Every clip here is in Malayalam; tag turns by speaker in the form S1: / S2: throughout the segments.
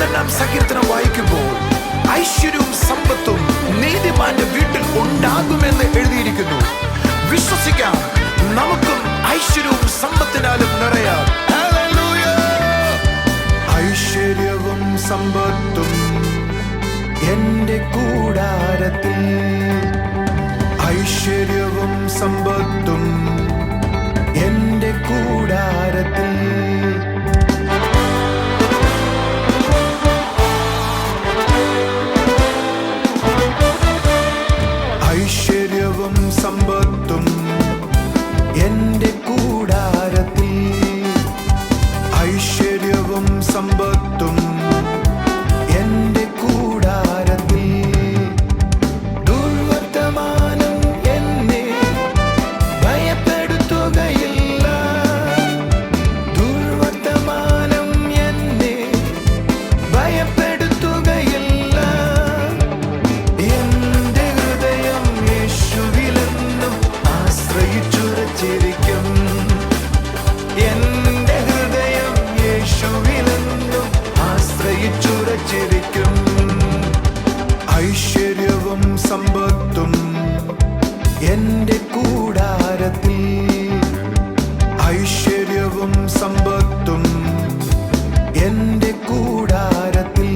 S1: 11-ാം സങ്കീർത്തനം വായിക്കുമ്പോൾ ഐശ്വര്യവും സമ്പത്തും നീതിമാന്റെ വീട്ടിൽ ഉണ്ടാകുമെന്ന് എഴുതിയിരിക്കുന്നു. വിശ്വസിക്കാം, നമുക്കും ഐശ്വര്യവും സമ്പത്തിനാലും നിറയാം. ഐശ്വര്യവും സമ്പത്തും എന്റെ കൂടാരത്തിൽ, ഐശ്വര്യവും സമ്പത്തും എന്റെ കൂടാരത്തിൽ. ഐശ്വര്യവും സമ്പത്തും എന്റെ കൂടാരത്തിൽ, ഐശ്വര്യവും സമ്പത്തും എന്റെ കൂടാരത്തിൽ. ദുർവർത്തമാനം എന്നെ ഭയപ്പെടുത്തുകയില്ല, ദുർവർത്തമാനം എന്നെ ഭയപ്പെടുത്തുകയില്ല. എന്റെ ഹൃദയം യേശുവിലെന്നും ആശ്രയിച്ചുറച്ചിരിക്കും, എന്റെ ഹൃദയം യേശുവിലെന്നും ആശ്രയിച്ചുറച്ചിരിക്കും. ഐശ്വര്യവും സമ്പത്തും എന്റെ കൂടാരത്തിൽ, ഐശ്വര്യവും സമ്പത്തും എന്റെ കൂടാരത്തിൽ.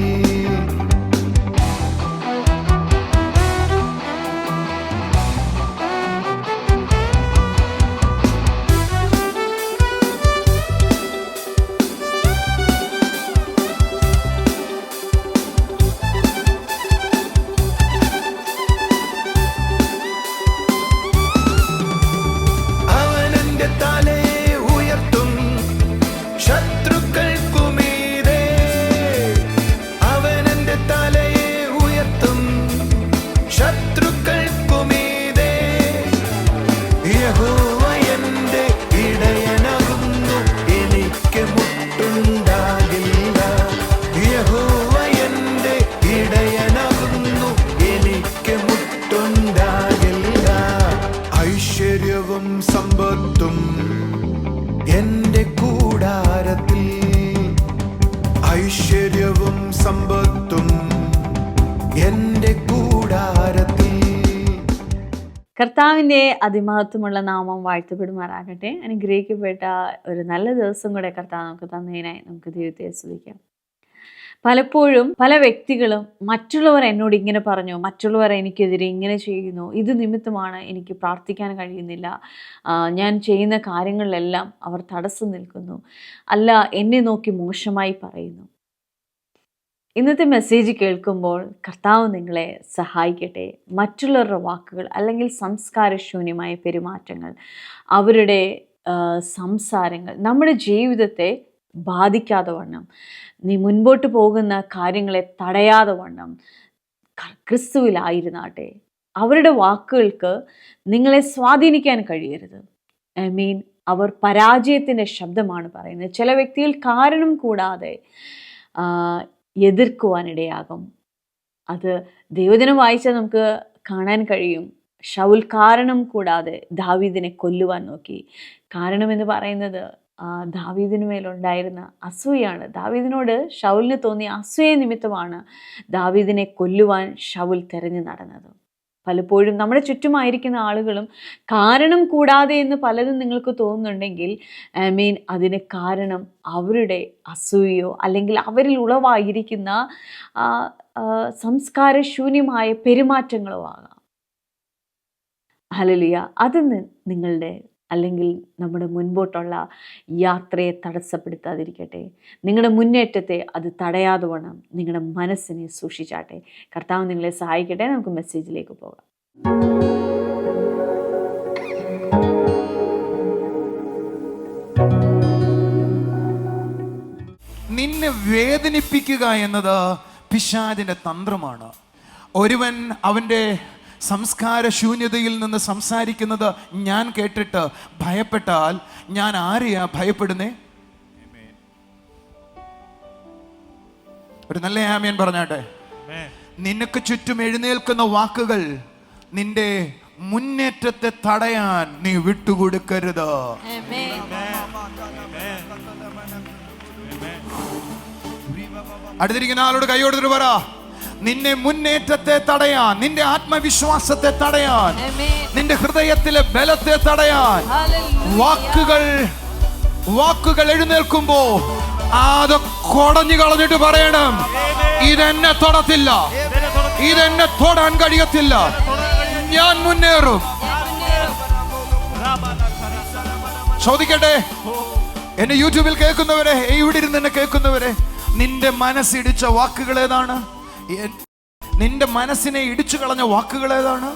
S1: ഐശ്വര്യവും സമ്പത്തും എന്റെ കൂടാരത്തിൽ, ഐശ്വര്യവും സമ്പത്തും എന്റെ കൂടാരത്തിൽ.
S2: കർത്താവിൻ്റെ അതിമഹത്വമുള്ള നാമം വാഴ്ത്തപ്പെടുമാറാകട്ടെ. അനുഗ്രഹിക്കപ്പെട്ട ഒരു നല്ല ദിവസം കൂടെ കർത്താവ് നമുക്ക് തന്നതിനായി നമുക്ക് ദൈവത്തെ സ്തുതിക്കാം. പലപ്പോഴും പല വ്യക്തികളും മറ്റുള്ളവർ എന്നോട് ഇങ്ങനെ പറഞ്ഞു, മറ്റുള്ളവർ എനിക്കെതിരെ ഇങ്ങനെ ചെയ്യുന്നു, ഇത് നിമിത്തമാണ് എനിക്ക് പ്രാർത്ഥിക്കാൻ കഴിയുന്നില്ല, ഞാൻ ചെയ്യുന്ന കാര്യങ്ങളിലെല്ലാം അവർ തടസ്സം നിൽക്കുന്നു, അല്ല എന്നെ നോക്കി മോശമായി പറയുന്നു. ഇന്നത്തെ മെസ്സേജ് കേൾക്കുമ്പോൾ കർത്താവ് നിങ്ങളെ സഹായിക്കട്ടെ. മറ്റുള്ളവരുടെ വാക്കുകൾ അല്ലെങ്കിൽ സംസ്കാരശൂന്യമായ പെരുമാറ്റങ്ങൾ, അവരുടെ സംസാരങ്ങൾ നമ്മുടെ ജീവിതത്തെ ബാധിക്കാതെ വണ്ണം, നീ മുൻപോട്ട് പോകുന്ന കാര്യങ്ങളെ തടയാതെ വണ്ണം ക്രിസ്തുവിലായിരുന്നാട്ടെ. അവരുടെ വാക്കുകൾക്ക് നിങ്ങളെ സ്വാധീനിക്കാൻ കഴിയരുത്. അവർ പരാജയത്തിൻ്റെ ശബ്ദമാണ് പറയുന്നത്. ചില വ്യക്തികൾ കാരണം കൂടാതെ എതിർക്കുവാനിടയാകും. അത് ദൈവജനം വായിച്ചാൽ നമുക്ക് കാണാൻ കഴിയും. ശൗൽ കാരണം കൂടാതെ ദാവീദിനെ കൊല്ലുവാൻ നോക്കി. കാരണമെന്ന് പറയുന്നത് ദാവീദിന് മേലുണ്ടായിരുന്ന അസൂയാണ്. ദാവീദിനോട് ശൗലിന് തോന്നിയ അസൂയ നിമിത്തമാണ് ദാവീദിനെ കൊല്ലുവാൻ ശൗൽ തെരഞ്ഞു നടന്നത്. പലപ്പോഴും നമ്മുടെ ചുറ്റുമായിരിക്കുന്ന ആളുകളും കാരണം കൂടാതെ എന്ന് പലതും നിങ്ങൾക്ക് തോന്നുന്നുണ്ടെങ്കിൽ അതിന് കാരണം അവരുടെ അസൂയയോ അല്ലെങ്കിൽ അവരിൽ ഉളവായിരിക്കുന്ന സംസ്കാരശൂന്യമായ പെരുമാറ്റങ്ങളോ ആകാം. ഹല്ലേലൂയ. അത് നിങ്ങളുടെ അല്ലെങ്കിൽ നമ്മുടെ മുൻപോട്ടുള്ള യാത്രയെ തടസ്സപ്പെടുത്താതിരിക്കട്ടെ. നിങ്ങളുടെ മുന്നേറ്റത്തെ അത് തടയാതെ വേണം നിങ്ങളുടെ മനസ്സിനെ സൂക്ഷിച്ചാട്ടെ. കർത്താവ് നിങ്ങളെ സഹായിക്കട്ടെ. നമുക്ക് മെസ്സേജിലേക്ക് പോകാം.
S1: നിന്നെ വേദനിപ്പിക്കുക എന്നത് പിശാചിന്റെ തന്ത്രമാണ്. ഒരുവൻ അവൻ്റെ സംസ്കാര ശൂന്യതയിൽ നിന്ന് സംസാരിക്കുന്നത് ഞാൻ കേട്ടിട്ട് ഭയപ്പെട്ടാൽ ഞാൻ ആരെയാ ഭയപ്പെടുന്നേ? ഒരു നല്ല ആമേൻ പറഞ്ഞാട്ടെ. നിനക്ക് ചുറ്റും എഴുന്നേൽക്കുന്ന വാക്കുകൾ നിന്റെ മുന്നേറ്റത്തെ തടയാൻ നീ വിട്ടുകൊടുക്കരുത്. അടുത്തിരിക്കുന്ന ആളോട് കൈയോടുത്തിട്ട് പറ, നിന്നെ മുന്നേറ്റത്തെ തടയാൻ, നിന്റെ ആത്മവിശ്വാസത്തെ തടയാൻ, നിന്റെ ഹൃദയത്തിലെ ബലത്തെ തടയാൻ വാക്കുകൾ എഴുന്നേൽക്കുമ്പോ അത് കൊടഞ്ഞു കളഞ്ഞിട്ട് പറയണം, ഇതെന്നെ തൊടത്തില്ല, ഇതെന്നെ തൊടാൻ കഴിയത്തില്ല, ഞാൻ മുന്നേറും. ചോദിക്കട്ടെ, എന്നെ യൂട്യൂബിൽ കേൾക്കുന്നവരെ, ഇവിടെ ഇരുന്ന് എന്നെ കേൾക്കുന്നവരെ, നിന്റെ മനസ്സിടിച്ച വാക്കുകൾ ഏതാണ്? നിന്റെ മനസ്സിനെ ഇടിച്ചു കളഞ്ഞ വാക്കുകൾ ഏതാണ്?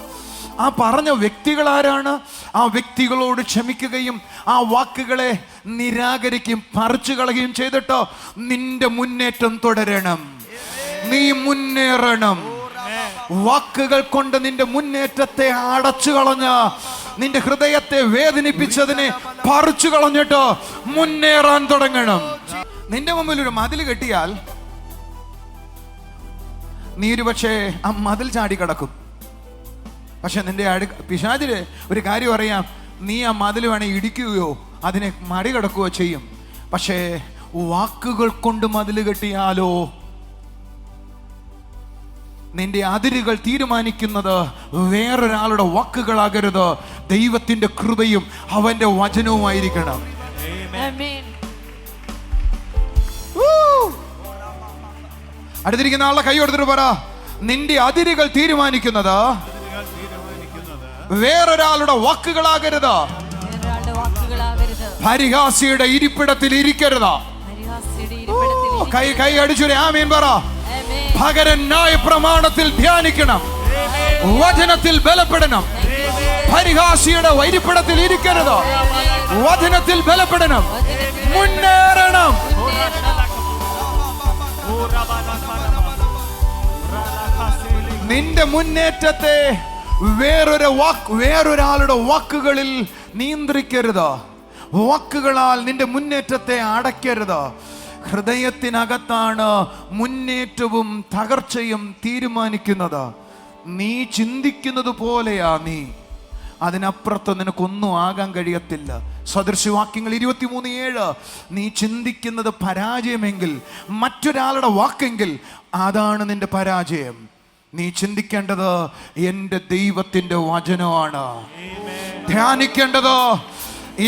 S1: ആ പറഞ്ഞ വ്യക്തികൾ ആരാണ്? ആ വ്യക്തികളോട് ക്ഷമിക്കുകയും ആ വാക്കുകളെ നിരാകരിക്കുകയും പറിച്ചു കളയുകയും ചെയ്തിട്ടോ നിന്റെ മുന്നേറ്റം തുടരണം. നീ മുന്നേറണം. വാക്കുകൾ കൊണ്ട് നിന്റെ മുന്നേറ്റത്തെ അടച്ചു കളഞ്ഞ, നിന്റെ ഹൃദയത്തെ വേദനിപ്പിച്ചതിനെ പറിച്ചു കളഞ്ഞിട്ടോ മുന്നേറാൻ തുടങ്ങണം. നിന്റെ മുമ്പിൽ ഒരു മതിൽ കെട്ടിയാൽ നീ ഒരു പക്ഷേ ആ മതിൽ ചാടി കിടക്കും. പക്ഷെ നിന്റെ പിശാചിന് ഒരു കാര്യം അറിയാം, നീ ആ മതിൽ വേണേ ഇടിക്കുകയോ അതിനെ മറികടക്കുകയോ ചെയ്യും. പക്ഷേ വാക്കുകൾ കൊണ്ട് മതിൽ കെട്ടിയാലോ, നിന്റെ അതിരുകൾ തീരുമാനിക്കുന്നത് വേറൊരാളുടെ വാക്കുകളാകരുത്, ദൈവത്തിന്റെ കൃപയും അവന്റെ വചനവുമായിരിക്കണം. അടുത്തിരിക്കുന്ന ആളെ കൈ കൊടുത്തിട്ട് പറ, നിന്റെ അതിരുകൾ തീരുമാനിക്കുന്നത് വേറൊരാളുടെ വാക്കുകളാകരുത്, പരിഹാസിയുടെ ഇരിപ്പിടത്തിൽ ഇരിക്കരുത്. കൈ അടിച്ചൊരു ആമീൻ പറ. പകരം ന്യായ പ്രമാണത്തിൽ ധ്യാനിക്കണം, വചനത്തിൽ ബലപ്പെടണം. പരിഹാസിയുടെ ഇരിപ്പിടത്തിൽ ഇരിക്കരുത്, വചനത്തിൽ ബലപ്പെടണം, മുന്നേറണം. നിന്റെ മുന്നേറ്റത്തെ വേറൊരാളുടെ വാക്കുകളിൽ നിയന്ത്രിക്കരുത്. വാക്കുകളാൽ നിന്റെ മുന്നേറ്റത്തെ അടയ്ക്കരുത്. ഹൃദയത്തിനകത്താണ് മുന്നേറ്റവും തകർച്ചയും തീരുമാനിക്കുന്നത്. നീ ചിന്തിക്കുന്നത് പോലെയാ നീ, അതിനപ്പുറത്ത് നിനക്കൊന്നും ആകാൻ കഴിയത്തില്ല. സദൃശവാക്യങ്ങൾ 23:7. നീ ചിന്തിക്കുന്നത് പരാജയമെങ്കിൽ, മറ്റൊരാളുടെ വാക്കെങ്കിൽ, അതാണ് നിന്റെ പരാജയം. നീ ചിന്തിക്കേണ്ടത് എൻ്റെ ദൈവത്തിൻ്റെ വചനമാണ്. ധ്യാനിക്കേണ്ടത്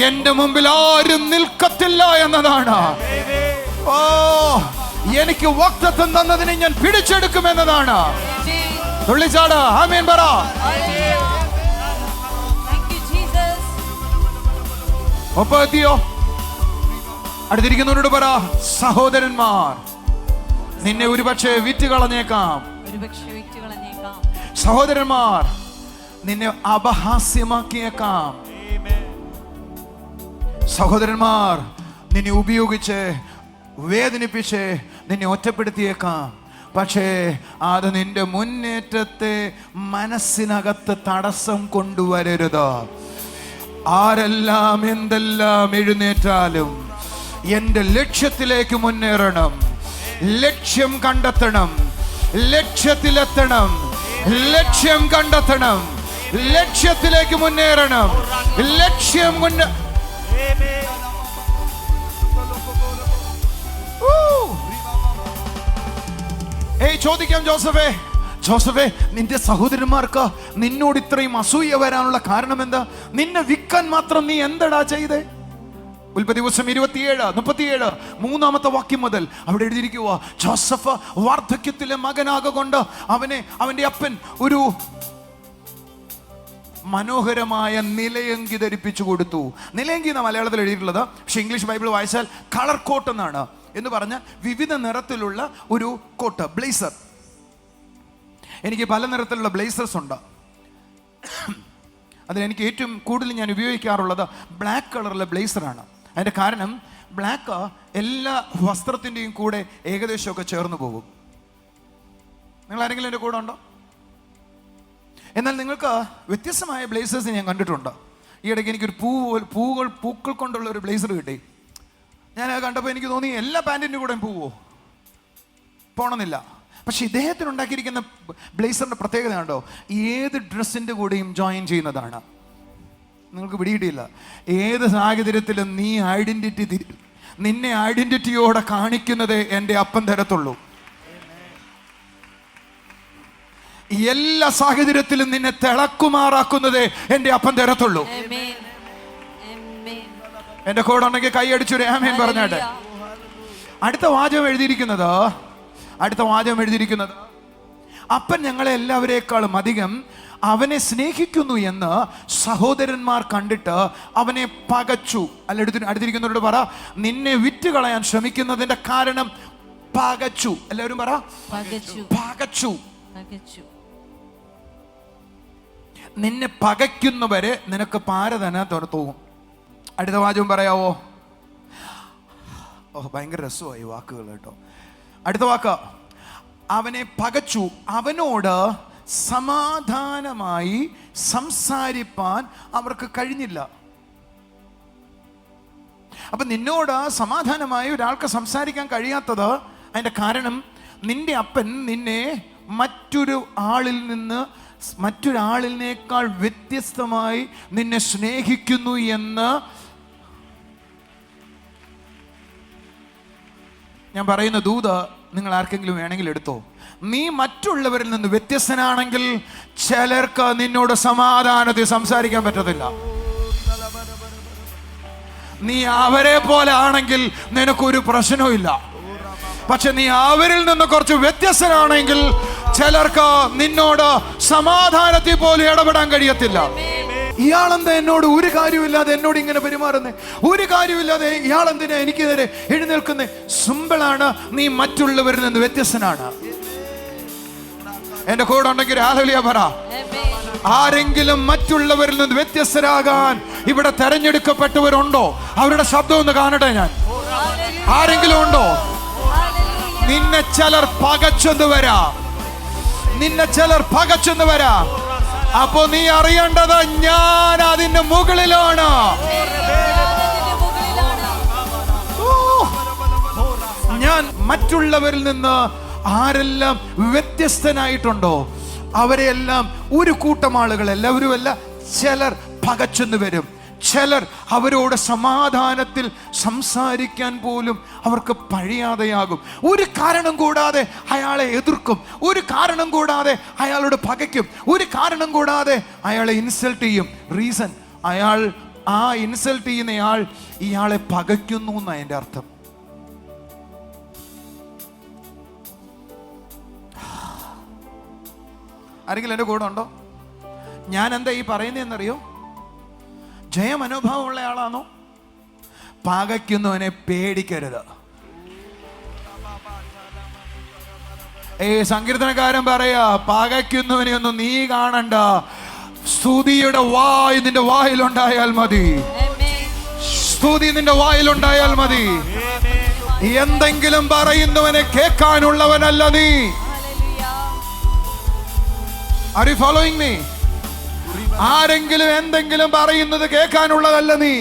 S1: എൻ്റെ മുമ്പിൽ ആരും നിൽക്കത്തില്ല എന്നതാണ്. ഓ, എനിക്ക് വാഗ്ദത്തം തന്നതിനെ ഞാൻ പിടിച്ചെടുക്കുമെന്നതാണ്. തുള്ളിച്ചാട് ആമേൻ പറ. ഒപ്പം എത്തിയോ? അടുത്തിരിക്കുന്നവരോട് പറ, സഹോദരന്മാർ നിന്നെ ഒരുപക്ഷെ വിറ്റ് കളഞ്ഞേക്കാം, സഹോദരന്മാർ നിന്നെ അപഹാസ്യമാക്കിയേക്കാം, സഹോദരന്മാർ നിന്നെ ഉപയോഗിച്ച് വേദനിപ്പിച്ച് നിന്നെ ഒറ്റപ്പെടുത്തിയേക്കാം. പക്ഷേ അത് നിന്റെ മുന്നേറ്റത്തെ മനസ്സിനകത്ത് തടസ്സം കൊണ്ടുവരരുത്. ആരെല്ലാം എന്തെല്ലാം എഴുന്നേറ്റാലും എൻ്റെ ലക്ഷ്യത്തിലേക്ക് മുന്നേറണം, ലക്ഷ്യം കണ്ടെത്തണം, ലക്ഷ്യത്തിലെത്തണം, ലക്ഷ്യം കണ്ടെത്തണം, ലക്ഷ്യത്തിലേക്ക് മുന്നേറണം, ലക്ഷ്യം ചോദിക്കാം, ജോസഫേ നിന്റെ സഹോദരന്മാർക്ക് നിന്നോട് ഇത്രയും അസൂയ വരാനുള്ള കാരണം എന്താ? നിന്നെ വിൽക്കാൻ മാത്രം നീ എന്തടാ ചെയ്തേ? ഉൽപ്പത്തി 27:37 മൂന്നാമത്തെ വാക്യം മുതൽ അവിടെ എഴുതിയിരിക്കുക, ജോസഫ് വാർദ്ധക്യത്തിലെ മകനാകൊണ്ട് അവന്റെ അപ്പൻ ഒരു മനോഹരമായ നിലയങ്കി ധരിപ്പിച്ചു കൊടുത്തു. നിലയങ്കി എന്ന മലയാളത്തിൽ എഴുതിയിട്ടുള്ളത്, പക്ഷെ ഇംഗ്ലീഷ് ബൈബിൾ വായിച്ചാൽ കളർ കോട്ട് എന്നാണ്. എന്ന് പറഞ്ഞ വിവിധ നിറത്തിലുള്ള ഒരു കോട്ട്, ബ്ലേസർ. എനിക്ക് പല നിറത്തിലുള്ള ബ്ലേസേഴ്സ് ഉണ്ട്. അതിലെനിക്ക് ഏറ്റവും കൂടുതൽ ഞാൻ ഉപയോഗിക്കാറുള്ളത് ബ്ലാക്ക് കളറിലെ ബ്ലേസറാണ്. അതിൻ്റെ കാരണം ബ്ലാക്ക് എല്ലാ വസ്ത്രത്തിൻ്റെയും കൂടെ ഏകദേശമൊക്കെ ചേർന്ന് പോകും. നിങ്ങൾ ആരെങ്കിലും എൻ്റെ കൂടെ ഉണ്ടോ? എന്നാൽ നിങ്ങൾക്ക് വ്യത്യസ്തമായ ബ്ലേസേഴ്സ് ഞാൻ കണ്ടിട്ടുണ്ട്. ഈ ഇടയ്ക്ക് എനിക്കൊരു പൂക്കൾ കൊണ്ടുള്ള ഒരു ബ്ലേസർ കിട്ടി. ഞാൻ കണ്ടപ്പോൾ എനിക്ക് തോന്നി എല്ലാ പാൻറ്റിൻ്റെ കൂടെയും പോകണമെന്നില്ല. പക്ഷെ ഇദ്ദേഹത്തിന് ഉണ്ടാക്കിയിരിക്കുന്ന ബ്ലേസറിൻ്റെ പ്രത്യേകത കണ്ടോ, ഏത് ഡ്രസ്സിൻ്റെ കൂടെയും ജോയിൻ ചെയ്യുന്നതാണ്. നിങ്ങൾക്ക് പിടിയിട്ടില്ല. ഏത് സാഹചര്യത്തിലും നിന്നെ ഐഡൻറ്റിറ്റിയോടെ കാണിക്കുന്നതേ എൻ്റെ അപ്പൻ തരത്തുള്ളൂ. എല്ലാ സാഹചര്യത്തിലും നിന്നെ തിളക്കുമാറാക്കുന്നതേ എൻ്റെ അപ്പൻ തരത്തുള്ളൂ. എന്റെ കൂടെ ഉണ്ടെങ്കിൽ കൈ അടിച്ചൊരു ആമേൻ പറഞ്ഞാട്ടെ. അടുത്ത വാചകം എഴുതിയിരിക്കുന്നത് അപ്പൻ ഞങ്ങളെ എല്ലാവരേക്കാളും അധികം അവനെ സ്നേഹിക്കുന്നു എന്ന് സഹോദരന്മാർ കണ്ടിട്ട് അവനെ പകച്ചു. അല്ല, അടുത്തിരിക്കുന്നവരോട് പറ, നിന്നെ വിറ്റുകളയാൻ ശ്രമിക്കുന്നതിന്റെ കാരണം പകച്ചു. എല്ലാവരും പറ, പകച്ചു. നിന്നെ പകയ്ക്കുന്നവരെ നിനക്ക് പാര തന്നെ തോന്നും. അടുത്ത വാചകം പറയാവോ? ഭയങ്കര രസമായി വാക്കുകൾ കേട്ടോ. അടുത്ത വാക്ക്, അവനെ പകച്ചു, അവനോട് സമാധാനമായി സംസാരിപ്പാൻ അവർക്ക് കഴിഞ്ഞില്ല. അപ്പൊ നിന്നോട് സമാധാനമായി ഒരാൾക്ക് സംസാരിക്കാൻ കഴിയാത്തത് അതിന്റെ കാരണം നിന്റെ അപ്പൻ നിന്നെ മറ്റൊരാളിനേക്കാൾ വ്യത്യസ്തമായി നിന്നെ സ്നേഹിക്കുന്നു എന്ന് ഞാൻ പറയുന്ന ദൂത് നിങ്ങൾ ആർക്കെങ്കിലും വേണമെങ്കിൽ എടുത്തോ. നീ മറ്റുള്ളവരിൽ നിന്ന് വ്യത്യസ്തനാണെങ്കിൽ ചിലർക്ക് നിന്നോട് സമാധാനത്തിൽ സംസാരിക്കാൻ പറ്റത്തില്ല. നീ അവരെ പോലെ ആണെങ്കിൽ നിനക്കൊരു പ്രശ്നവും ഇല്ല. പക്ഷെ നീ അവരിൽ നിന്ന് കുറച്ച് വ്യത്യസ്തനാണെങ്കിൽ ചിലർക്ക് നിന്നോട് സമാധാനത്തിൽ പോലും ഇടപെടാൻ കഴിയത്തില്ല. ഇയാളെന്താ എന്നോട് ഒരു കാര്യമില്ലാതെ എന്നോട് ഇങ്ങനെ പെരുമാറുന്നേ, ഒരു കാര്യമില്ലാതെ ഇയാളെന്തിനാ എനിക്കെതിരെ എഴുന്നേൽക്കുന്നേ? സിമ്പിളാണ്, നീ മറ്റുള്ളവരിൽ നിന്ന് വ്യത്യസ്തനാണ്. എന്റെ കൂടെ ഉണ്ടെങ്കിൽ ഹല്ലേലൂയ പറ. ആരെങ്കിലും മറ്റുള്ളവരിൽ നിന്ന് വ്യത്യസ്തരാകാൻ ഇവിടെ തെരഞ്ഞെടുക്കപ്പെട്ടവരുണ്ടോ? അവരുടെ ശബ്ദം ഒന്ന് കാണട്ടെ ഞാൻ. ആരെങ്കിലും ഉണ്ടോ? നിന്നെ ചിലർ പകച്ചെന്ന് വരാം. അപ്പോ നീ അറിയേണ്ടത്, ഞാൻ അതിന്റെ മുകളിലാണ്. ഞാൻ മറ്റുള്ളവരിൽ നിന്ന് ആരെല്ലാം വ്യത്യസ്തനായിട്ടുണ്ടോ അവരെല്ലാം, ഒരു കൂട്ടം ആളുകൾ, എല്ലാവരുമല്ല, ചിലർ പകച്ചെന്ന് വരും. ചിലർ അവരോട് സമാധാനത്തിൽ സംസാരിക്കാൻ പോലും അവർക്ക് കഴിയാതെയാകും. ഒരു കാരണം കൂടാതെ അയാളെ എതിർക്കും, ഒരു കാരണം കൂടാതെ അയാളോട് പകയ്ക്കും, ഒരു കാരണം കൂടാതെ അയാളെ ഇൻസൾട്ട് ചെയ്യും. റീസൺ, ആ ഇൻസൾട്ട് ചെയ്യുന്നയാൾ ഇയാളെ പകയ്ക്കുന്നു എന്നാണ് എൻ്റെ അർത്ഥം. ആരെങ്കിലും എൻ്റെ കൂടെ ഉണ്ടോ? ഞാൻ എന്താ ഈ പറയുന്നതെന്നറിയോ? ജയമനോഭാവമുള്ള ആളാണോ? പകയ്ക്കുന്നവനെ പേടിക്കരുത്. സങ്കീർത്തനക്കാരൻ പറയാ, പകയ്ക്കുന്നവനെ ഒന്നും നീ കാണണ്ട, സ്തുതിയുടെ വായ് നിന്റെ വായിലുണ്ടായാൽ മതി. സ്തുതി നിന്റെ വായിലുണ്ടായാൽ മതി. എന്തെങ്കിലും പറയുന്നവനെ കേൾക്കാനുള്ളവനല്ല നീ. Are you following me? ആരെങ്കിലും എന്തെങ്കിലും പറയുന്നത് കേൾക്കാനുള്ളതല്ല നീ.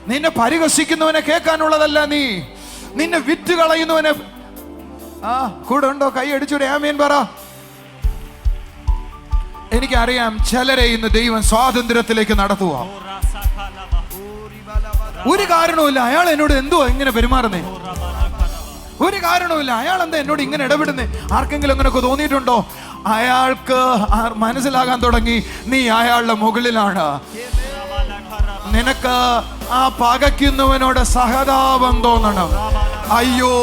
S1: നിന്നെ പരിഹസിക്കുന്നവനെ കേൾക്കാനുള്ളതല്ല നീ. നിന്നെ വിറ്റ് കളയുന്നവനെ കൂടെ ഉണ്ടോ? കൈ അടിച്ചൊരു ആമേൻ പറ. എനിക്കറിയാം ചിലരെ ഇന്ന് ദൈവം സ്വാതന്ത്ര്യത്തിലേക്ക് നടത്തുക. ഒരു കാരണവുമില്ല അയാൾ എന്നോട് എന്തോ ഇങ്ങനെ പെരുമാറുന്നേ, ഒരു കാരണവുമില്ല അയാൾ എന്താ എന്നോട് ഇങ്ങനെ ഇടപെടുന്നേ. ആർക്കെങ്കിലും അങ്ങനെയൊക്കെ തോന്നിയിട്ടുണ്ടോ? അയാൾക്ക് മനസ്സിലാകാൻ തുടങ്ങി നീ അയാളുടെ മുകളിലാണ്. നിനക്ക് ആ പകയ്ക്കുന്നവനോട് സഹതാപം തോന്നണം. അയ്യോ,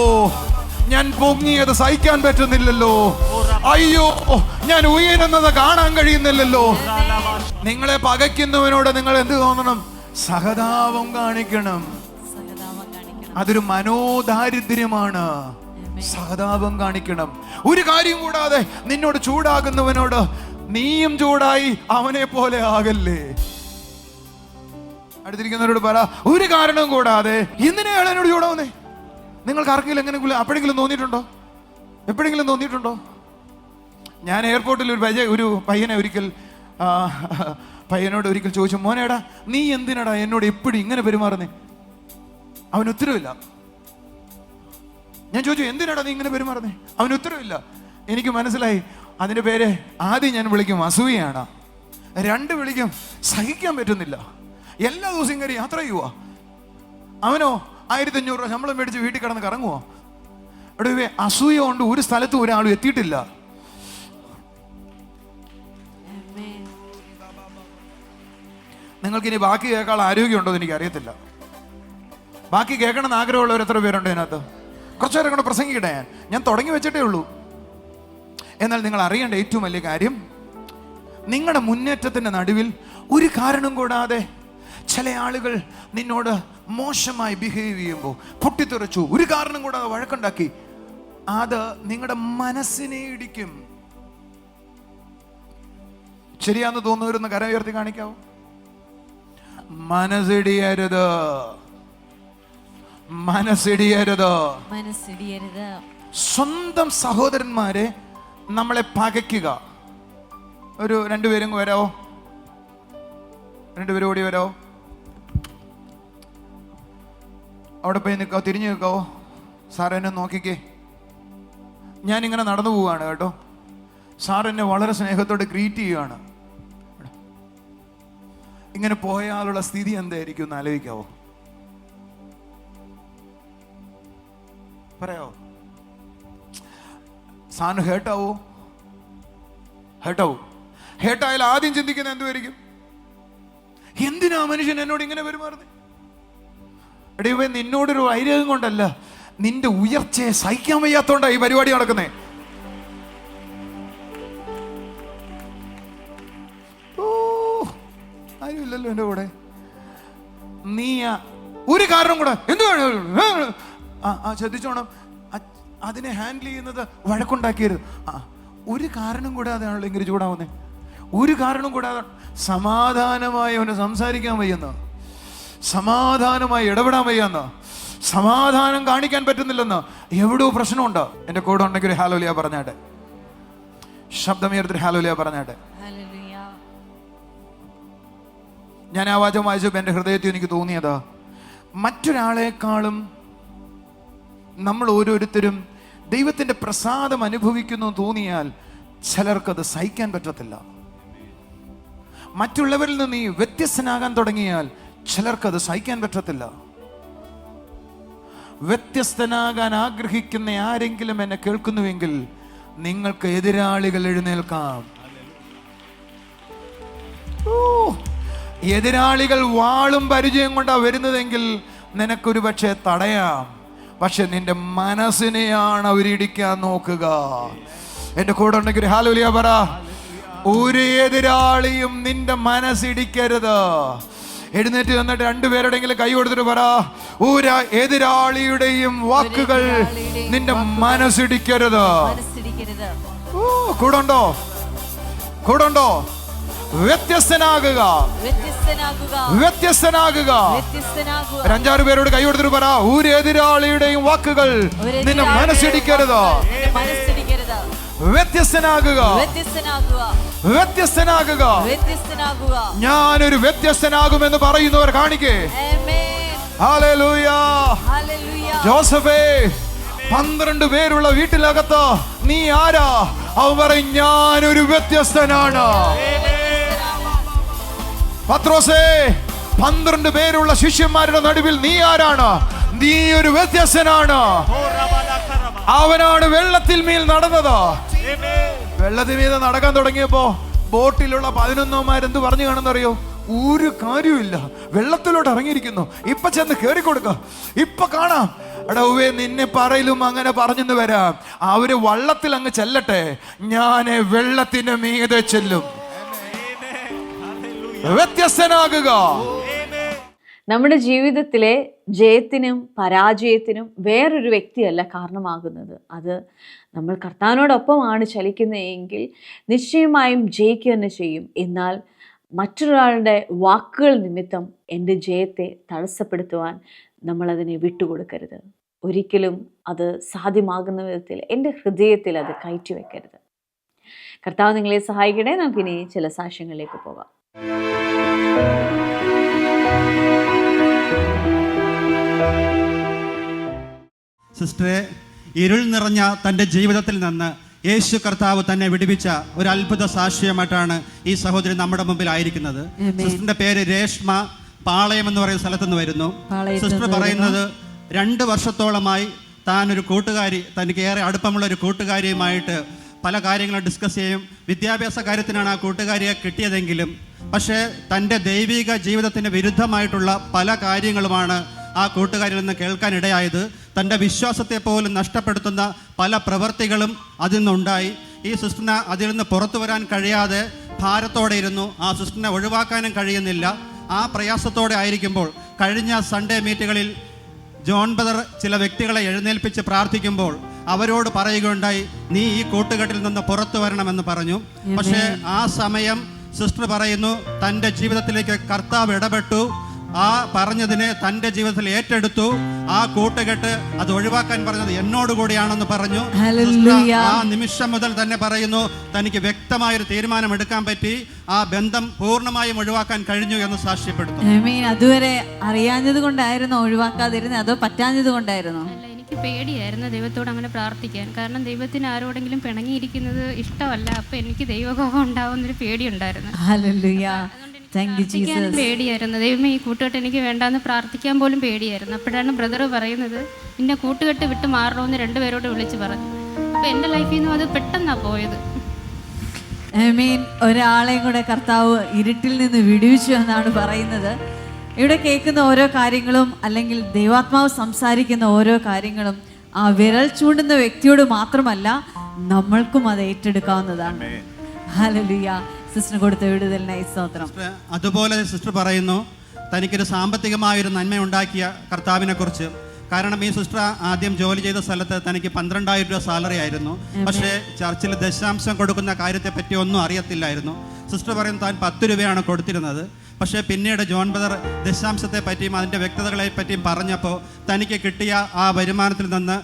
S1: ഞാൻ പൊങ്ങിയത് സഹിക്കാൻ പറ്റുന്നില്ലല്ലോ, അയ്യോ ഞാൻ ഉയരുന്നത് കാണാൻ കഴിയുന്നില്ലല്ലോ. നിങ്ങളെ പകയ്ക്കുന്നവനോട് നിങ്ങൾ എന്ത് തോന്നണം? സഹതാപം കാണിക്കണം. അതൊരു മനോദാരിദ്ര്യമാണ്. സഹതാപം കാണിക്കണം. ഒരു കാര്യം കൂടാതെ നിന്നോട് ചൂടാകുന്നവനോട് നീയും ചൂടായി അവനെ പോലെ ആകല്ലേ. അടുത്തിരിക്കുന്നവരോട് പറ, ഒരു കാരണം കൂടാതെ എന്തിനാണ് എന്നോട് ചൂടാവുന്നേ? നിങ്ങൾക്ക് ആർക്കെങ്കിലും എങ്ങനെയെങ്കിലും അപ്പോഴെങ്കിലും തോന്നിയിട്ടുണ്ടോ? എപ്പോഴെങ്കിലും തോന്നിയിട്ടുണ്ടോ? ഞാൻ എയർപോർട്ടിൽ ഒരു പയ്യനോട് ഒരിക്കൽ ചോദിച്ചു, മോനേടാ നീ എന്തിനാടാ എന്നോട് എപ്പോഴും ഇങ്ങനെ പെരുമാറുന്നേ? അവന് ഉത്തരവില്ല. ഞാൻ ചോദിച്ചു, എന്തിനാടാ നീ ഇങ്ങനെ പെരുമാറുന്നേ? അവന് ഉത്തരവില്ല. എനിക്ക് മനസ്സിലായി, അതിൻ്റെ പേര് ആദ്യം ഞാൻ വിളിക്കും അസൂയയാണ്, 2 വിളിക്കും സഹിക്കാൻ പറ്റുന്നില്ല. എല്ലാ ദിവസവും കയറി യാത്ര ചെയ്യുക. അവനോ 1500 രൂപ ശമ്പളം മേടിച്ച് വീട്ടിൽ കിടന്ന് കറങ്ങുവോ? ഇവിടെ അസൂയ കൊണ്ട് ഒരു സ്ഥലത്തും ഒരാളും എത്തിയിട്ടില്ല. നിങ്ങൾക്കിനി ബാക്കി കേൾക്കാൻ ആരോഗ്യമുണ്ടോ എന്ന് എനിക്കറിയത്തില്ല. ബാക്കി കേൾക്കണമെന്ന് ആഗ്രഹമുള്ളവർ എത്ര പേരുണ്ട് ഇതിനകത്ത്? കുറച്ചു നേരം കൂടെ പ്രസംഗിക്കട്ടെ. ഞാൻ തുടങ്ങി വെച്ചിട്ടേ ഉള്ളൂ. എന്നാൽ നിങ്ങൾ അറിയേണ്ട ഏറ്റവും വലിയ കാര്യം, നിങ്ങളുടെ മുന്നേറ്റത്തിൻ്റെ നടുവിൽ ഒരു കാരണം കൂടാതെ ചില ആളുകൾ നിന്നോട് മോശമായി ബിഹേവ് ചെയ്യുമ്പോൾ, പൊട്ടിത്തെറിച്ചു, ഒരു കാരണം കൂടാതെ വഴക്കുണ്ടാക്കി, അത് നിങ്ങളുടെ മനസ്സിനെ ഇടിക്കും. ശരിയാന്ന് തോന്നുന്നവരൊന്ന് കര ഉയർത്തി കാണിക്കാവോ? മനസ്സിടിയരുത്, മനസ്സിടിയരുത്. സ്വന്തം സഹോദരന്മാരെ നമ്മളെ പകയ്ക്കുക. ഒരു രണ്ടുപേരും വരാവോ? രണ്ടുപേരും ഓടി വരാവോ? അവിടെ പോയി നിൽക്കാവോ? തിരിഞ്ഞു നിൽക്കാവോ? സാർ എന്നെ നോക്കിക്കേ. ഞാനിങ്ങനെ നടന്നു പോവുകയാണ് കേട്ടോ. സാർ എന്നെ വളരെ സ്നേഹത്തോടെ ഗ്രീറ്റ് ചെയ്യുകയാണ്. ഇങ്ങനെ പോയാലുള്ള സ്ഥിതി എന്തായിരിക്കും എന്ന് ആലോചിക്കാവോ? പറയാവോ? സാറിന് ഹേർട്ടാവോ? ഹേർട്ടാവും. ഹേർട്ടായാൽ ആദ്യം ചിന്തിക്കുന്നത് എന്തുമായിരിക്കും? എന്തിനാ മനുഷ്യൻ എന്നോട് ഇങ്ങനെ പെരുമാറുന്നത്? എടീവേ, നിന്നോടൊരു വൈരാഗ്യം കൊണ്ടല്ല, നിന്റെ ഉയർച്ചയെ സഹിക്കാൻ വയ്യാത്തോണ്ടാ ഈ പരിപാടി നടക്കുന്നേ. ഓ, ആരുമില്ലല്ലോ എൻ്റെ കൂടെ. നീ ഒരു കാരണം കൂടെ എന്തുവാണ് ശ്രദ്ധിച്ചോണം. അതിനെ ഹാൻഡിൽ ചെയ്യുന്നത് വഴക്കുണ്ടാക്കിയത്. ഒരു കാരണം കൂടാതെയാണല്ലോ ഇങ്ങനെ ചൂടാവുന്നേ. ഒരു കാരണം കൂടാതെ സമാധാനമായി അവന് സംസാരിക്കാൻ വയ്യെന്ന്, സമാധാനമായി ഇടപെടാൻ വയ്യെന്ന്, സമാധാനം കാണിക്കാൻ പറ്റുന്നില്ലെന്ന്, എവിടെയോ പ്രശ്നമുണ്ട്. എൻ്റെ കൂടെ ഉണ്ടെങ്കിൽ ഹല്ലേലൂയ പറഞ്ഞാട്ടെ. ശബ്ദമേർത്തി ഹല്ലേലൂയ പറഞ്ഞാട്ടെ. ഞാൻ ആ വാചകം വായിച്ചപ്പോൾ എൻ്റെ ഹൃദയത്തിൽ എനിക്ക് തോന്നിയതാ, മറ്റൊരാളെക്കാളും നമ്മൾ ഓരോരുത്തരും ദൈവത്തിൻ്റെ പ്രസാദം അനുഭവിക്കുന്നു തോന്നിയാൽ ചിലർക്കത് സഹിക്കാൻ പറ്റത്തില്ല. മറ്റുള്ളവരിൽ നിന്ന് നീ വ്യത്യസ്തനാകാൻ തുടങ്ങിയാൽ ചിലർക്കത് സഹിക്കാൻ പറ്റത്തില്ല. വ്യത്യസ്തനാകാൻ ആഗ്രഹിക്കുന്ന ആരെങ്കിലും എന്നെ കേൾക്കുന്നുവെങ്കിൽ നിങ്ങൾക്ക് എതിരാളികൾ എഴുന്നേൽക്കാം. എതിരാളികൾ വാളും പരിചയം കൊണ്ടാ വരുന്നതെങ്കിൽ നിനക്കൊരു പക്ഷേ തടയാം. പക്ഷെ നിന്റെ മനസ്സിനെയാണ് അവരിടിക്കാൻ നോക്കുക. എന്റെ കൂടെ ഉണ്ടെങ്കിൽ ഹല്ലേലൂയ പറ. ഒരു എതിരാളിയും നിന്റെ മനസ്സിടിക്കരുത്. എഴുന്നേറ്റ് നിന്നിട്ട് രണ്ടുപേരുടെങ്കിലും കൈ കൊടുത്തിട്ട് പറ, ഒരു എതിരാളിയുടെയും വാക്കുകൾ നിന്റെ മനസ്സിടിക്കരുത്. കൂടുണ്ടോ? കൂടുണ്ടോ? വ്യത്യസ്തനാകുക, വ്യത്യസ്തനാകുക. അഞ്ചാറ് പേരോട് കൈ കൊടുത്തിട്ട് പറ, ഒരു എതിരാളിയുടെയും വാക്കുകൾ നിന്നെ മനസ്സിടിക്കരുത്. വ്യത്യസ്തനാകുക, വ്യത്യസ്തനാകുക. ഞാനൊരു വ്യത്യസ്തനാകുമെന്ന് പറയുന്നവർ കാണിക്കേ. ഹല്ലേലൂയ. ജോസഫേ, 12 പേരുള്ള വീട്ടിലകത്ത് നീ ആരാ? അവൻ പറയും, ഞാനൊരു വ്യത്യസ്തനാണ്. പത്രോസേ, 12 പേരുള്ള ശിഷ്യന്മാരുടെ നടുവിൽ നീ ആരാണ്? നീ ഒരു വ്യത്യസ്തനാണ്. അവനാണ് വെള്ളത്തിൽ മേൽ നടന്നത്. വെള്ളത്തിൽ മീതെ നടക്കാൻ തുടങ്ങിയപ്പോ ബോട്ടിലുള്ള 11 എന്ത് പറഞ്ഞു കാണുന്നറിയോ? ഒരു കാര്യമില്ല, വെള്ളത്തിലോട്ട് ഇറങ്ങിയിരിക്കുന്നു. ഇപ്പൊ ചെന്ന് കേറി കൊടുക്ക, ഇപ്പൊ കാണാം. എടവേ, നിന്നെ പറയിലും അങ്ങനെ പറഞ്ഞെന്ന് വരാം. അവര് വള്ളത്തിൽ അങ്ങ് ചെല്ലട്ടെ, ഞാൻ വെള്ളത്തിന് മീതെ ചെല്ലും. വ്യത്യസ്തനാകുക.
S2: നമ്മുടെ ജീവിതത്തിലെ ജയത്തിനും പരാജയത്തിനും വേറൊരു വ്യക്തിയല്ല കാരണമാകുന്നത്. അത് നമ്മൾ കർത്താവിനോടൊപ്പമാണ് ചലിക്കുന്നതെങ്കിൽ നിശ്ചയമായും ജയിക്കുക തന്നെ ചെയ്യും. എന്നാൽ മറ്റൊരാളുടെ വാക്കുകൾ നിമിത്തം എൻ്റെ ജയത്തെ തടസ്സപ്പെടുത്തുവാൻ നമ്മളതിനെ വിട്ടുകൊടുക്കരുത്. ഒരിക്കലും അത് സാധ്യമാകുന്ന വിധത്തിൽ എൻ്റെ ഹൃദയത്തിൽ അത് കയറ്റിവെക്കരുത്. കർത്താവ് നിങ്ങളെ സഹായിക്കട്ടെ. നമുക്കിനി ചില സാക്ഷ്യങ്ങളിലേക്ക് പോകാം.
S3: സിസ്റ്ററെ, ഇരുൾ നിറഞ്ഞ തൻ്റെ ജീവിതത്തിൽ നിന്ന് യേശു കർത്താവ് തന്നെ വിടുവിച്ച ഒരു അത്ഭുത സാക്ഷ്യമായിട്ടാണ് ഈ സഹോദരി നമ്മുടെ മുമ്പിൽ ആയിരിക്കുന്നത്. സിസ്റ്ററിന്റെ പേര് രേഷ്മ, പാളയം എന്ന് പറയുന്ന സ്ഥലത്ത് നിന്ന് വരുന്നു. സിസ്റ്റർ പറയുന്നത് 2 വർഷത്തോളമായി താൻ ഒരു കൂട്ടുകാരി, തനിക്ക് ഏറെ അടുപ്പമുള്ള ഒരു കൂട്ടുകാരിയുമായിട്ട് പല കാര്യങ്ങളും ഡിസ്കസ് ചെയ്യും. വിദ്യാഭ്യാസ കാര്യത്തിനാണ് ആ കൂട്ടുകാരിയെ കിട്ടിയതെങ്കിലും പക്ഷേ തൻ്റെ ദൈവിക ജീവിതത്തിന് വിരുദ്ധമായിട്ടുള്ള പല കാര്യങ്ങളുമാണ് ആ കൂട്ടുകാരിൽ നിന്ന് കേൾക്കാനിടയായത്. തൻ്റെ വിശ്വാസത്തെ പോലും നഷ്ടപ്പെടുത്തുന്ന പല പ്രവൃത്തികളും അതിൽ നിന്നുണ്ടായി. ഈ സിസ്റ്ററിന് അതിൽ നിന്ന് പുറത്തു വരാൻ കഴിയാതെ ഭാരത്തോടെ ഇരുന്നു. ആ സിസ്റ്ററിനെ ഒഴിവാക്കാനും കഴിയുന്നില്ല. ആ പ്രയാസത്തോടെ ആയിരിക്കുമ്പോൾ കഴിഞ്ഞ സൺഡേ മീറ്റുകളിൽ ജോൺ ബ്രദർ ചില വ്യക്തികളെ എഴുന്നേൽപ്പിച്ച് പ്രാർത്ഥിക്കുമ്പോൾ അവരോട് പറയുകയുണ്ടായി, നീ ഈ കൂട്ടുകെട്ടിൽ നിന്ന് പുറത്തു വരണമെന്ന് പറഞ്ഞു. പക്ഷേ ആ സമയം സിസ്റ്റർ പറയുന്നു, തൻ്റെ ജീവിതത്തിലേക്ക് കർത്താവ് ഇടപെട്ടു. ആ പറഞ്ഞതിനെ തൻ്റെ ജീവിതത്തിൽ ഏറ്റെടുത്തു. ആ കൂട്ടുകെട്ട് അത് ഒഴിവാക്കാൻ പറഞ്ഞത് എന്നോട് കൂടിയാണെന്ന് പറഞ്ഞു. ആ നിമിഷം മുതൽ തന്നെ പറയുന്നു, തനിക്ക് വ്യക്തമായൊരു തീരുമാനം എടുക്കാൻ പറ്റി. ആ ബന്ധം പൂർണ്ണമായും ഒഴിവാക്കാൻ കഴിഞ്ഞു എന്ന് സാക്ഷ്യപ്പെടുത്തുന്നു.
S2: അതുവരെ അറിയാഞ്ഞത് കൊണ്ടായിരുന്നോ ഒഴിവാക്കാതിരുന്നത്, അതോ പറ്റാഞ്ഞത് കൊണ്ടായിരുന്നോ?
S4: എനിക്ക് പേടിയായിരുന്നു ദൈവത്തോട് അങ്ങനെ പ്രാർത്ഥിക്കാൻ. കാരണം ദൈവത്തിന് ആരോടെങ്കിലും പിണങ്ങിയിരിക്കുന്നത് ഇഷ്ടമല്ല. അപ്പം എനിക്ക് ദൈവകോപം ഉണ്ടാവുന്നൊരു പേടിയുണ്ടായിരുന്നു. പേടിയായിരുന്നു. ദൈവമേ, ഈ കൂട്ടുകെട്ട് എനിക്ക് വേണ്ടാന്ന് പ്രാർത്ഥിക്കാൻ പോലും പേടിയായിരുന്നു. അപ്പോഴാണ് ബ്രദർ പറയുന്നത്, നിന്നെ കൂട്ടുകെട്ട് വിട്ട് മാറണമെന്ന് രണ്ടുപേരോട് വിളിച്ച് പറഞ്ഞു. അപ്പം എൻ്റെ ലൈഫിൽ നിന്നും അത് പെട്ടെന്നാണ് പോയത്.
S2: ഒരാളെയും കൂടെ കർത്താവ് ഇരുട്ടിൽ നിന്ന് വിടുവിച്ചു എന്നാണ് പറയുന്നത്. ഇവിടെ കേൾക്കുന്ന ഓരോ കാര്യങ്ങളും അല്ലെങ്കിൽ ദൈവാത്മാവ് സംസാരിക്കുന്ന ഓരോ കാര്യങ്ങളും ആ വിരൽ ചൂണ്ടുന്ന വ്യക്തിയോട് മാത്രമല്ല, നമ്മൾക്കും അത് ഏറ്റെടുക്കാവുന്നതാണ്. ഹല്ലേലൂയ. സിസ്റ്റർ കൊടുത്ത വിടുതലിനായി സ്തോത്രം.
S3: അതുപോലെ സിസ്റ്റർ പറയുന്നു, തനിക്കൊരു സാമ്പത്തികമായൊരു നന്മ ഉണ്ടാക്കിയ കർത്താവിനെ കുറിച്ച്. കാരണം ഈ സിസ്റ്റർ ആദ്യം ജോലി ചെയ്ത സ്ഥലത്ത് തനിക്ക് 12,000 രൂപ സാലറി ആയിരുന്നു. പക്ഷേ ചർച്ചിൽ ദശാംശം കൊടുക്കുന്ന കാര്യത്തെ പറ്റി ഒന്നും അറിയത്തില്ലായിരുന്നു. സിസ്റ്റർ പറയും താൻ 10 രൂപയാണ് കൊടുത്തിരുന്നത്. പക്ഷേ പിന്നീട് ജോൺ ബ്രദർ ദശാംശത്തെ പറ്റിയും അതിൻ്റെ വ്യക്തതകളെ പറ്റിയും പറഞ്ഞപ്പോൾ തനിക്ക് കിട്ടിയ ആ വരുമാനത്തിൽ നിന്ന്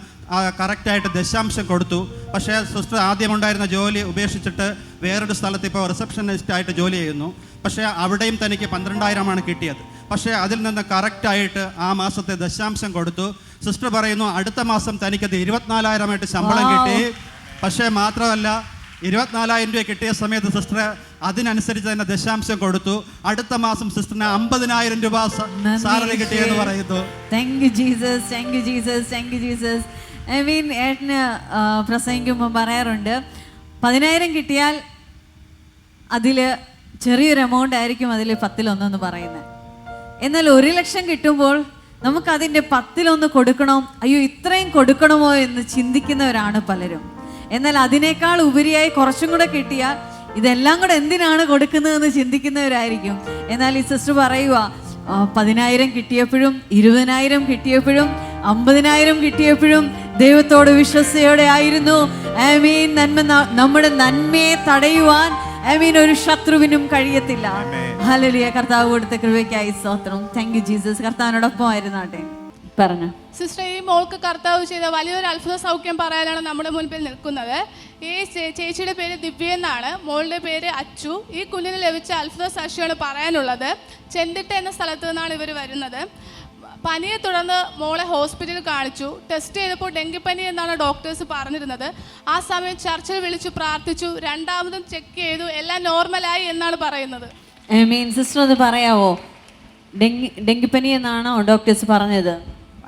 S3: കറക്റ്റായിട്ട് ദശാംശം കൊടുത്തു. പക്ഷേ സിസ്റ്റർ ആദ്യമുണ്ടായിരുന്ന ജോലി ഉപേക്ഷിച്ചിട്ട് വേറൊരു സ്ഥലത്ത് ഇപ്പോൾ റിസപ്ഷനിസ്റ്റായിട്ട് ജോലി ചെയ്യുന്നു. പക്ഷേ അവിടെയും തനിക്ക് 12,000 കിട്ടിയത്. പക്ഷേ അതിൽ നിന്ന് കറക്റ്റായിട്ട് ആ മാസത്തെ ദശാംശം കൊടുത്തു. സിസ്റ്റർ പറയുന്നു, അടുത്ത മാസം തനിക്കത് 24,000 ശമ്പളം കിട്ടി. പക്ഷേ മാത്രമല്ല, 24,000 രൂപ കിട്ടിയ സമയത്ത് സിസ്റ്റർ അതിനനുസരിച്ച് തന്നെ ദശാംശം കൊടുത്തു. അടുത്ത മാസം സിസ്റ്ററിന് 50,000 രൂപ സാലറി കിട്ടിയെന്ന് പറയുന്നു.
S2: ഏട്ടന് പ്രസംഗിക്കുമ്പോൾ പറയാറുണ്ട്, 10,000 കിട്ടിയാൽ അതിൽ ചെറിയൊരു എമൗണ്ട് ആയിരിക്കും അതിൽ 10-1 പറയുന്നത്. എന്നാൽ 1,00,000 കിട്ടുമ്പോൾ നമുക്കതിൻ്റെ 10-1 കൊടുക്കണോ, അയ്യോ ഇത്രയും കൊടുക്കണമോ എന്ന് ചിന്തിക്കുന്നവരാണ് പലരും. എന്നാൽ അതിനേക്കാൾ ഉപരിയായി കുറച്ചും കൂടെ കിട്ടിയാൽ ഇതെല്ലാം കൂടെ എന്തിനാണ് കൊടുക്കുന്നതെന്ന് ചിന്തിക്കുന്നവരായിരിക്കും. എന്നാൽ ഈ സിസ്റ്റർ പറയുക, 10,000 കിട്ടിയപ്പോഴും 20,000 കിട്ടിയപ്പോഴും 50,000 കിട്ടിയപ്പോഴും ദൈവത്തോട് വിശ്വസ്തയോടെ ആയിരുന്നു. നമ്മുടെ നന്മയെ തടയുവാൻ ഒരു ശത്രുവിനും കഴിയത്തില്ല. ഹല്ലേലൂയ. കർത്താവ് കൊടുത്ത കൃപയ്ക്കായി സ്തോത്രം. Thank you Jesus. കർത്താവിനോടൊപ്പം ആയിരുന്നാട്ടെ. പറഞ്ഞു
S5: സിസ്റ്റർ, ഈ മോൾക്ക് കർത്താവ് ചെയ്ത വലിയൊരു അത്ഭുത സൗഖ്യം പറയാനാണ് നമ്മുടെ മുൻപിൽ നിൽക്കുന്നത്. ഈ ചേച്ചിയുടെ പേര് ദിവ്യ എന്നാണ്, മോളുടെ പേര് അച്ചു. ഈ കുഞ്ഞിന് ലഭിച്ച അത്ഭുത സാക്ഷിയാണ് പറയാനുള്ളത്. ചെന്തിട്ട എന്ന സ്ഥലത്ത് നിന്നാണ് ഇവർ വരുന്നത്. പനിയെ തുടർന്ന് മോളെ ഹോസ്പിറ്റലിൽ കാണിച്ചു. ടെസ്റ്റ് ചെയ്തപ്പോൾ ഡെങ്കിപ്പനി എന്നാണ് ഡോക്ടേഴ്സ് പറഞ്ഞിരുന്നത്. ആ സമയം ചർച്ചിൽ വിളിച്ചു പ്രാർത്ഥിച്ചു. രണ്ടാമതും ചെക്ക് ചെയ്തു, എല്ലാം നോർമലായി എന്നാണ് പറയുന്നത്.
S2: സിസ്റ്റർ അത് പറയാവോ? ഡെങ്കിപ്പനി എന്നാണോ ഡോക്ടേഴ്സ് പറഞ്ഞത്?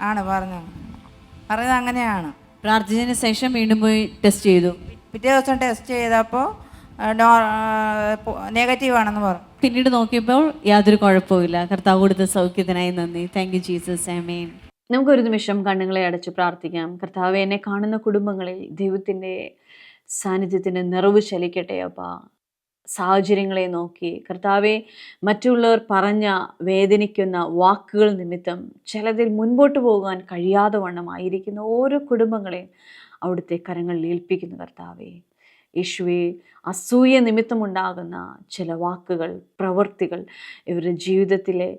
S6: ആണ് പറഞ്ഞത് അങ്ങനെയാണ്.
S2: പ്രാർത്ഥിച്ചതിന് ശേഷം വീണ്ടും പോയി ടെസ്റ്റ് ചെയ്തു.
S6: പിറ്റേ ദിവസം ടെസ്റ്റ് ചെയ്തപ്പോൾ നെഗറ്റീവ് ആണെന്ന് പറഞ്ഞു.
S2: പിന്നീട് നോക്കിയപ്പോൾ യാതൊരു കുഴപ്പമില്ല. കർത്താവ് കൊടുത്ത സൗഖ്യത്തിനായി നന്ദി. Thank you Jesus. ആമേൻ. നമുക്കൊരു നിമിഷം കണ്ണുകളെ അടച്ച് പ്രാർത്ഥിക്കാം. കർത്താവെ, എന്നെ കാണുന്ന കുടുംബങ്ങളിൽ ദൈവത്തിൻ്റെ സാന്നിധ്യത്തിൻ്റെ നിറവ് ചലിക്കട്ടെ. അപ്പാ, സാഹചര്യങ്ങളെ നോക്കി കർത്താവെ, മറ്റുള്ളവർ പറഞ്ഞ വേദനിക്കുന്ന വാക്കുകൾ നിമിത്തം ചിലതിൽ മുൻപോട്ട് പോകാൻ കഴിയാതെ വണ്ണമായിരിക്കുന്ന ഓരോ കുടുംബങ്ങളെയും അവിടുത്തെ കരങ്ങളിൽ ഏൽപ്പിക്കുന്നു. കർത്താവെ യേശുവേ, അസൂയ നിമിത്തമുണ്ടാകുന്ന ചില വാക്കുകൾ, പ്രവൃത്തികൾ ഇവരുടെ ജീവിതത്തിലെ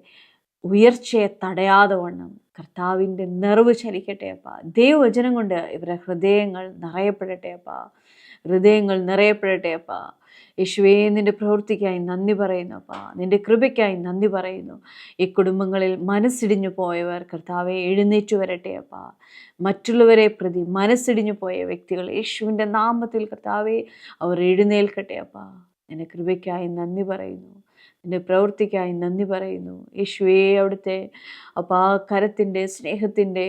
S2: ഉയർച്ചയെ തടയാതെ വണ്ണം കർത്താവിൻ്റെ നിറവ് ചലിക്കട്ടെ അപ്പ. ദൈവവചനം കൊണ്ട് ഇവരുടെ ഹൃദയങ്ങൾ നിറയപ്പെടട്ടെ അപ്പ. ഹൃദയങ്ങൾ നിറയപ്പെടട്ടെ അപ്പ. യേശുവേ, നിൻ്റെ പ്രവൃത്തിക്കായി നന്ദി പറയുന്നു അപ്പ. നിൻ്റെ കൃപയ്ക്കായി നന്ദി പറയുന്നു. ഈ കുടുംബങ്ങളിൽ മനസ്സിടിഞ്ഞു പോയവർ കർത്താവെ എഴുന്നേറ്റു വരട്ടെ അപ്പ. മറ്റുള്ളവരെ പ്രതി മനസ്സിടിഞ്ഞു പോയ വ്യക്തികൾ യേശുവിൻ്റെ നാമത്തിൽ കർത്താവെ അവർ എഴുന്നേൽക്കട്ടെ അപ്പ. നിൻ്റെ കൃപയ്ക്കായി നന്ദി പറയുന്നു. നിൻ്റെ പ്രവൃത്തിക്കായി നന്ദി പറയുന്നു. യേശുവേ, അവിടുത്തെ അപ്പോൾ ആ കരത്തിൻ്റെ സ്നേഹത്തിൻ്റെ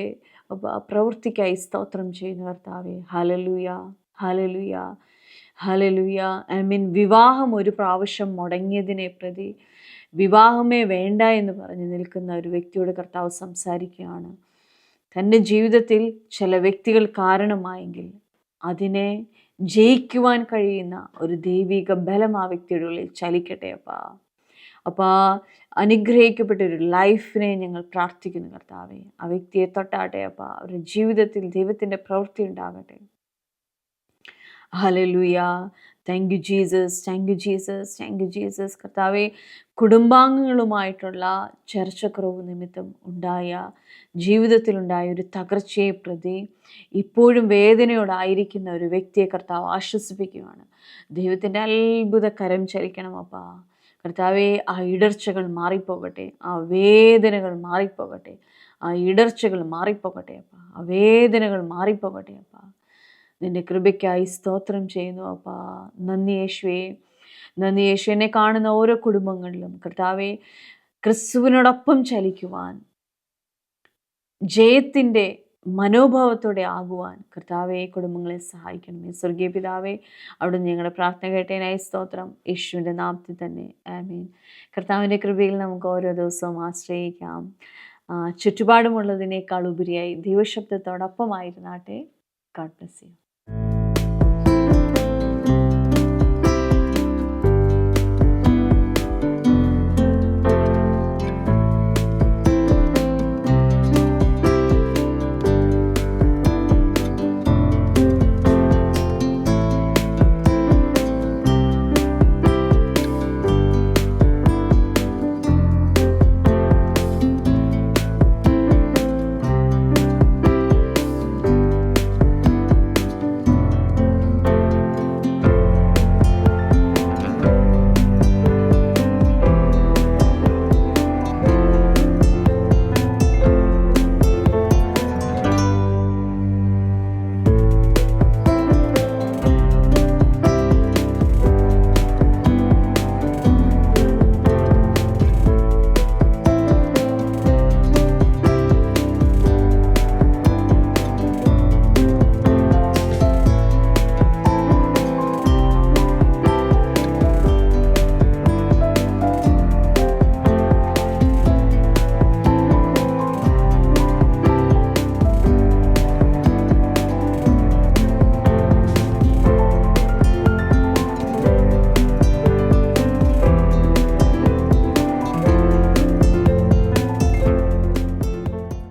S2: അപ്പോൾ പ്രവൃത്തിക്കായി സ്തോത്രം ചെയ്യുന്നു കർത്താവെ. Hallelujah, hallelujah. ഹല്ലേലൂയ. വിവാഹം ഒരു പ്രാവശ്യം മുടങ്ങിയതിനെ പ്രതി വിവാഹമേ വേണ്ട എന്ന് പറഞ്ഞ് നിൽക്കുന്ന ഒരു വ്യക്തിയോട് കർത്താവ് സംസാരിക്കുകയാണ്. തൻ്റെ ജീവിതത്തിൽ ചില വ്യക്തികൾ കാരണമായെങ്കിൽ അതിനെ ജയിക്കുവാൻ കഴിയുന്ന ഒരു ദൈവിക ബലം ആ വ്യക്തിയുടെ ഉള്ളിൽ ചലിക്കട്ടെ അപ്പാ. അപ്പോൾ അനുഗ്രഹിക്കപ്പെട്ട ഒരു ലൈഫിനെ ഞങ്ങൾ പ്രാർത്ഥിക്കുന്നു കർത്താവെ. ആ വ്യക്തിയെ തൊട്ടാട്ടെ അപ്പാ. അവരുടെ ജീവിതത്തിൽ ദൈവത്തിൻ്റെ പ്രവൃത്തി ഉണ്ടാകട്ടെ. Hallelujah. Thank you Jesus, thank you Jesus, thank you Jesus. കർത്താവെ, കുടുംബാംഗങ്ങളുമായിട്ടുള്ള ചർച്ചക്കുറവ് നിമിത്തം ജീവിതത്തിലുണ്ടായ ഒരു തകർച്ചയെ പ്രതി ഇപ്പോഴും വേദനയോടായിരിക്കുന്ന ഒരു വ്യക്തിയെ കർത്താവ് ആശ്വസിപ്പിക്കുകയാണ്. ദൈവത്തിൻ്റെ അത്ഭുത കരം ചലിക്കണം അപ്പാ. കർത്താവെ, ആ ഇടർച്ചകൾ മാറിപ്പോകട്ടെ, ആ വേദനകൾ മാറിപ്പോകട്ടെ, ആ ഇടർച്ചകൾ മാറിപ്പോകട്ടെ അപ്പാ, ആ വേദനകൾ മാറിപ്പോകട്ടെ അപ്പാ. നിൻ്റെ കൃപയ്ക്കായി സ്തോത്രം ചെയ്യുന്നു അപ്പാ. നന്ദി യേശുവേ, നന്ദി യേശു. എന്നെ കാണുന്ന ഓരോ കുടുംബങ്ങളിലും കർത്താവെ, ക്രിസ്തുവിനോടൊപ്പം ചലിക്കുവാൻ, ജയത്തിൻ്റെ മനോഭാവത്തോടെ ആകുവാൻ കർത്താവെ കുടുംബങ്ങളെ സഹായിക്കണമേ. സ്വർഗീയ പിതാവേ, അവിടുന്ന് ഞങ്ങളുടെ പ്രാർത്ഥന കേട്ടതിനായി സ്തോത്രം. യേശുവിൻ്റെ നാമത്തിൽ തന്നെ ആമേൻ. കർത്താവിൻ്റെ കൃപയിൽ നമുക്ക് ഓരോ ദിവസവും ആശ്രയിക്കാം. ചുറ്റുപാടുമുള്ളതിനേക്കാൾ ഉപരിയായി ദൈവശബ്ദത്തോടൊപ്പമായിരുന്നാട്ടെ. God bless you.